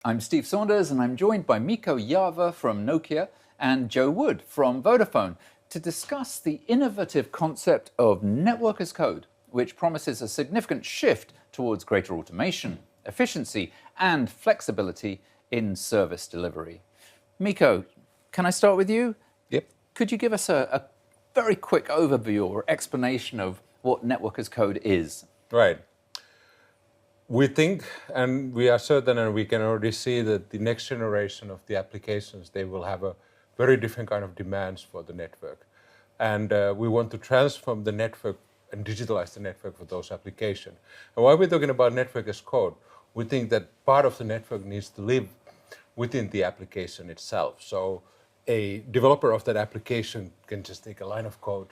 I'm Steve Saunders, and I'm joined by Mikko Jarva from Nokia and Joe Wood from Vodafone to discuss the innovative concept of network as code, which promises a significant shift towards greater automation, efficiency, and flexibility in service delivery. Mikko, can I start with you? Yep. Could you give us a very quick overview or explanation of what network as code is? Right. We think, and we are certain, and we can already see that the next generation of the applications, they will have a very different kind of demands for the network. And we want to transform the network and digitalize the network for those applications. And while we're talking about network as code, we think that part of the network needs to live within the application itself. So a developer of that application can just take a line of code,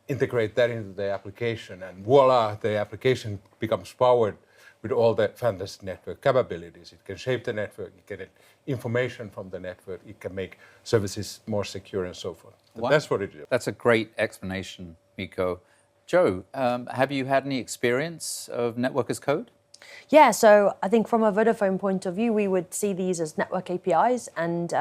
integrate that into the application, and voila, the application becomes powered with all the fantastic network capabilities. It can shape the network, it can get information from the network, it can make services more secure and so forth. Wow. That's what it is. That's a great explanation, Mikko. Joe, have you had any experience of network as code? Yeah, so I think from a Vodafone point of view, we would see these as network APIs, and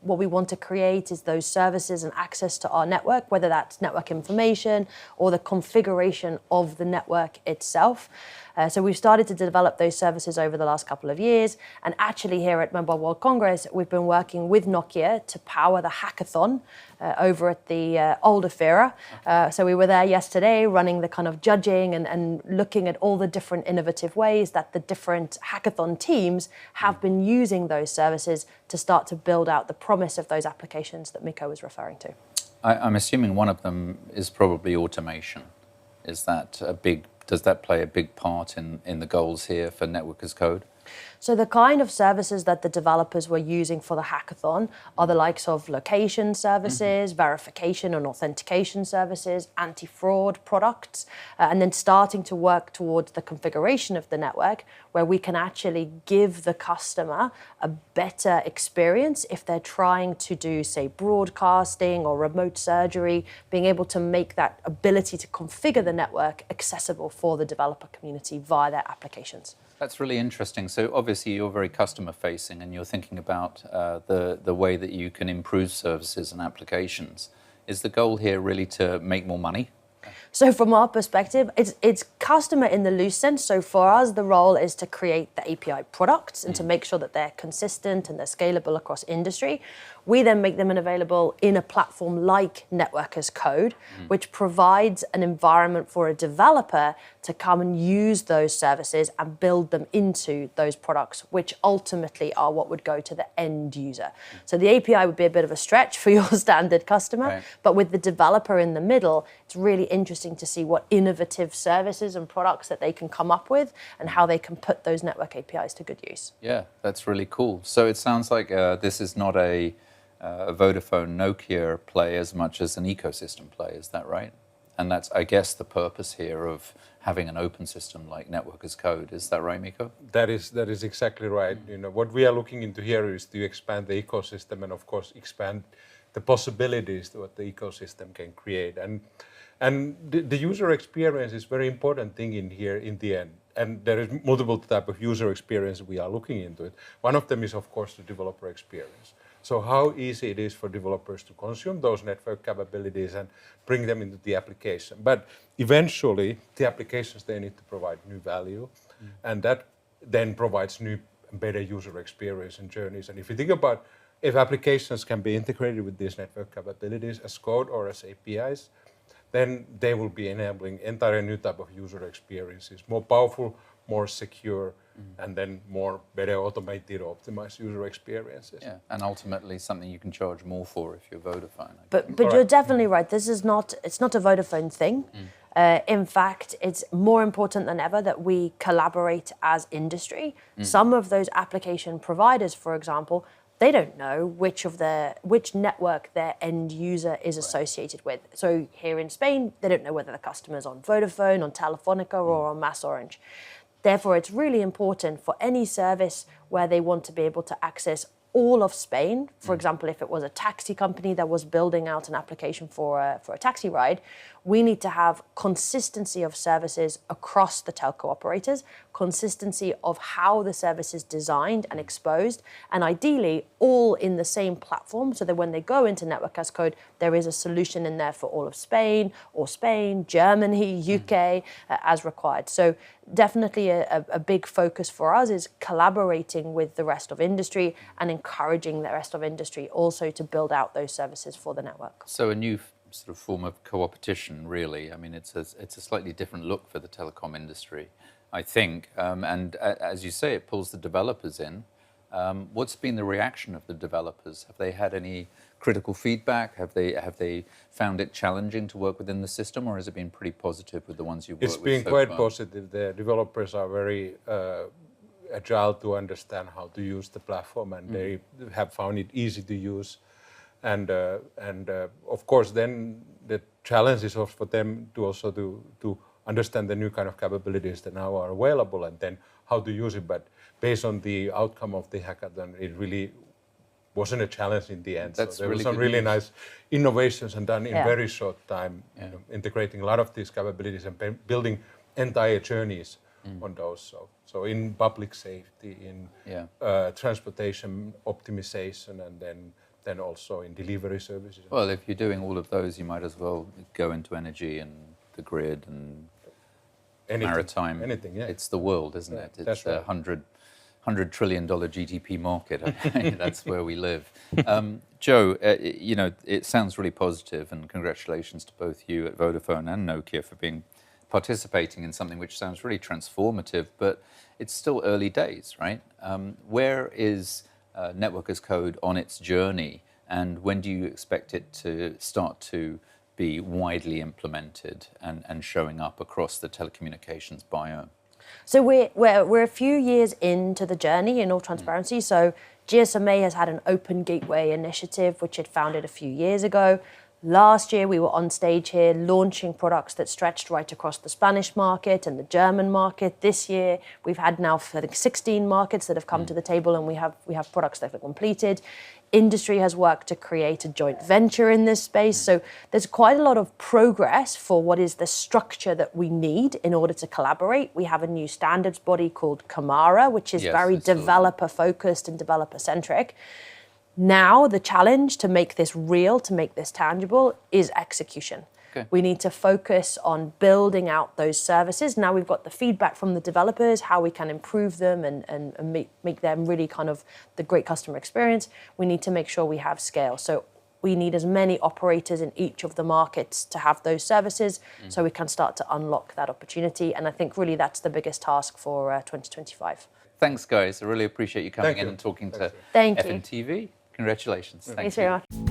what we want to create is those services and access to our network, whether that's network information or the configuration of the network itself. So we've started to develop those services over the last couple of years. And actually here at Mobile World Congress, we've been working with Nokia to power the hackathon over at the old Afira. So we were there yesterday running the kind of judging and looking at all the different innovative ways that the different hackathon teams have been using those services to start to build out the promise of those applications that Mikko was referring to. I'm assuming one of them is probably automation. Is that does that play a big part in the goals here for network as code? So the kind of services that the developers were using for the hackathon are the likes of location services, verification and authentication services, anti-fraud products, and then starting to work towards the configuration of the network where we can actually give the customer a better experience if they're trying to do, say, broadcasting or remote surgery, being able to make that ability to configure the network accessible for the developer community via their applications. That's really interesting. So obviously you're very customer facing and you're thinking about the way that you can improve services and applications. Is the goal here really to make more money? So from our perspective, it's customer in the loose sense. So for us, the role is to create the API products and to make sure that they're consistent and they're scalable across industry. We then make them available in a platform like Network as Code, which provides an environment for a developer to come and use those services and build them into those products, which ultimately are what would go to the end user. So the API would be a bit of a stretch for your standard customer, right. But with the developer in the middle, it's really interesting to see what innovative services and products that they can come up with and how they can put those network APIs to good use. Yeah, that's really cool. So it sounds like this is not a Vodafone Nokia play as much as an ecosystem play, is that right? And that's, I guess, the purpose here of having an open system like Network as Code. Is that right, Mikko? That is exactly right. You know, what we are looking into here is to expand the ecosystem and of course expand the possibilities that what the ecosystem can create. And the user experience is very important thing in here in the end. And there is multiple type of user experience we are looking into it. One of them is of course the developer experience. So how easy it is for developers to consume those network capabilities and bring them into the application. But eventually the applications, they need to provide new value and that then provides new better user experience and journeys. And if you think about if applications can be integrated with these network capabilities as code or as APIs, then they will be enabling entirely new type of user experiences, more powerful, more secure, and then more better automated, optimized user experiences. Yeah, and ultimately something you can charge more for if you're Vodafone. But you're definitely right. This is not, it's not a Vodafone thing. In fact, it's more important than ever that we collaborate as industry. Some of those application providers, for example, they don't know which network their end user is associated with. So here in Spain, they don't know whether the customer's on Vodafone, on Telefonica, or on Mass Orange. Therefore, it's really important for any service where they want to be able to access all of Spain. For example, if it was a taxi company that was building out an application for a taxi ride, we need to have consistency of services across the telco operators, consistency of how the service is designed and exposed, and ideally all in the same platform, so that when they go into Network as Code, there is a solution in there for all of Spain, Germany, UK, as required. So definitely a big focus for us is collaborating with the rest of industry and encouraging the rest of industry also to build out those services for the network. So a new sort of form of co-opetition, really. I mean, it's a slightly different look for the telecom industry, I think. And as you say, it pulls the developers in. What's been the reaction of the developers? Have they had any critical feedback? Have they found it challenging to work within the system, or has it been pretty positive with the ones you've worked with? It's been quite positive. The developers are very agile to understand how to use the platform, and they have found it easy to use. And of course, then the challenge is also for them to also to understand the new kind of capabilities that now are available, and then how to use it. But based on the outcome of the hackathon, it really wasn't a challenge in the end. That's so there really were some good really news. nice innovations and done in very short time, you know, integrating a lot of these capabilities and building entire journeys on those. So in public safety, in transportation optimization, and then also in delivery services. Well, if you're doing all of those, you might as well go into energy and the grid and maritime. Anything, yeah. It's the world, isn't it? It's that's right. $100 trillion GDP market. That's where we live. Joe, you know, it sounds really positive, and congratulations to both you at Vodafone and Nokia for participating in something which sounds really transformative, but it's still early days, right? Where is Network as Code on its journey, and when do you expect it to start to be widely implemented and showing up across the telecommunications biome? So we're a few years into the journey, in all transparency. So GSMA has had an Open Gateway initiative, which it founded a few years ago. Last year, we were on stage here launching products that stretched right across the Spanish market and the German market. This year, we've had now, I think, 16 markets that have come to the table, and we have products that are completed. Industry has worked to create a joint venture in this space. So there's quite a lot of progress for what is the structure that we need in order to collaborate. We have a new standards body called Camara, which is very developer-focused and developer-centric. Now, the challenge to make this real, to make this tangible, is execution. Okay. We need to focus on building out those services. Now we've got the feedback from the developers, how we can improve them and make them really kind of the great customer experience. We need to make sure we have scale. So we need as many operators in each of the markets to have those services so we can start to unlock that opportunity. And I think really that's the biggest task for 2025. Thanks, guys. I really appreciate you coming in and talking to Thank you. FNTV. Congratulations. Thanks very much.